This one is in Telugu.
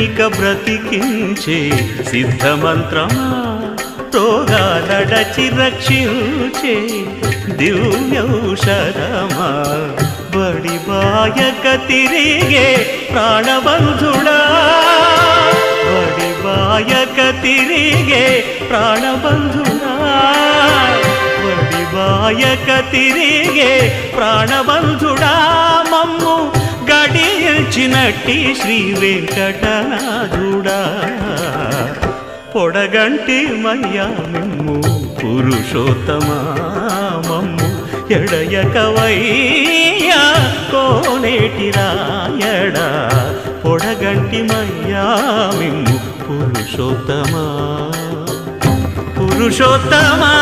ఇక బ్రతికించే సిద్ధమంత్రమా రోగాలడచి రక్షించే దివ్యౌషధమా బడి బాయక తిరిగే ప్రాణబంధుడా బడి బాయక తిరిగే ప్రాణబంధుడా బడి బాయక తిరిగే ప్రాణబంధుడా మమ్ము గడిచినట్టి శ్రీ వెంకటనాథుడా పొడగంటి మయ్యా మిమ్ము పురుషోత్తమా మమ్ము ఎడయకవయ్యా కోనేటి రాయడా పొడగంటి మయ్యా మిమ్ము పురుషోత్తమా పురుషోత్తమా